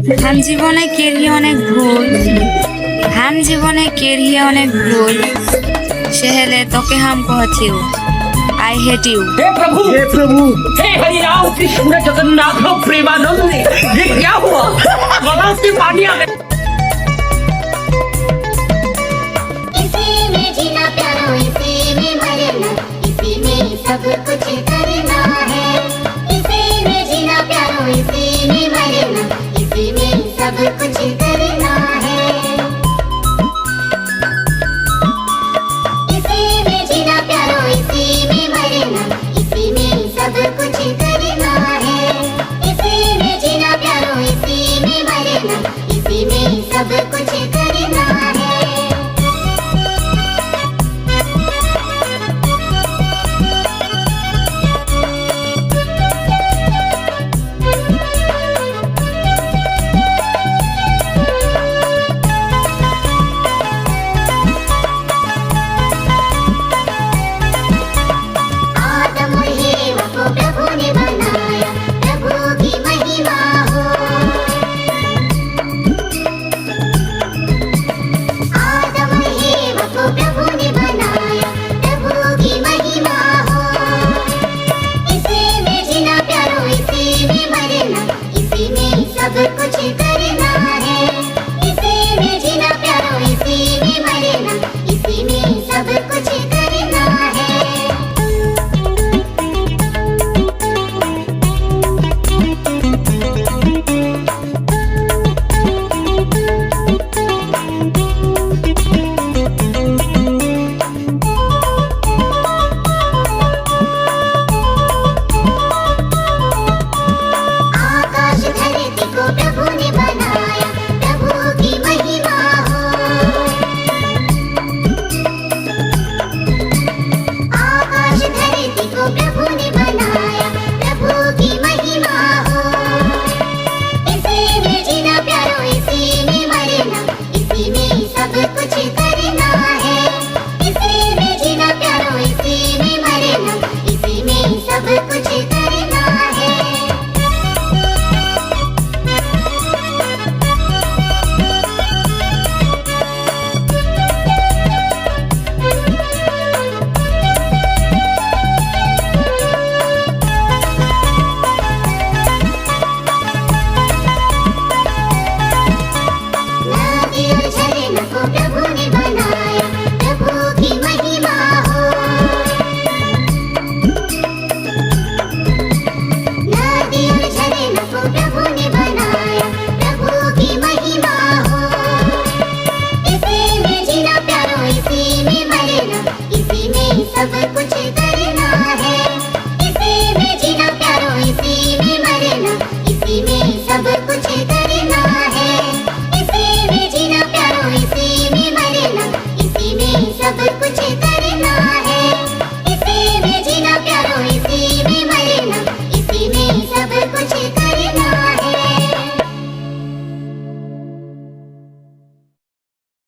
হান জীবনে কেড়িয়ে অনেক ভুল, হান জীবনে কেড়িয়ে অনেক ভুল, সেহেলে তোকে হাম कहथिउ आई हेट यू। हे प्रभु, हे प्रभु, हे हरि राम कृष्ण जगन्नाथ प्रेमानंद, ये क्या हुआ? गला से पानी आ गया। इसी में जीना प्यारो, इसी में मरना, इसी में सब कुछ करना है। इसी में जीना प्यारो, इसी में मरना, इसी में सब कुछ करना है। इसी में जीना प्यारो, इसी में मरना, इसी में सब कुछ करना है। इसी में जीना प्यारो, इसी में मरना, इसी में सब कुछ करना है। आदम और हेवा को प्रभु ने बनाया, प्रभु की महिमा हो। आदम और हेवा को प्रभु ने बनाया, प्रभु की महिमा हो। इसी में जीना प्यारो, इसी में मरना, इसी में सब कुछ करना है। इसी में जीना प्यारो, इसी में मरना, इसी में सब कुछ करना है। आकाश धरती को प्रभु ने बनाया, प्रभु की महिमा हो। आकाश धरती को प्रभु ने बनाया, प्रभु की महिमा हो। इसी में जीना प्यारो, इसी में मरना, इसी में सब कुछ करना है। इसी में जीना प्यारो, इसी में मरना, इसी में सब कुछ करना है। नदी और झरना को प्रभु ने बनाया, प्रभु की महिमा हो। नदी और झरना को प्रभु ने बनाया, प्रभु की महिमा हो। इसी में जीना प्यारो, इसी में मरना, इसी में सब कुछ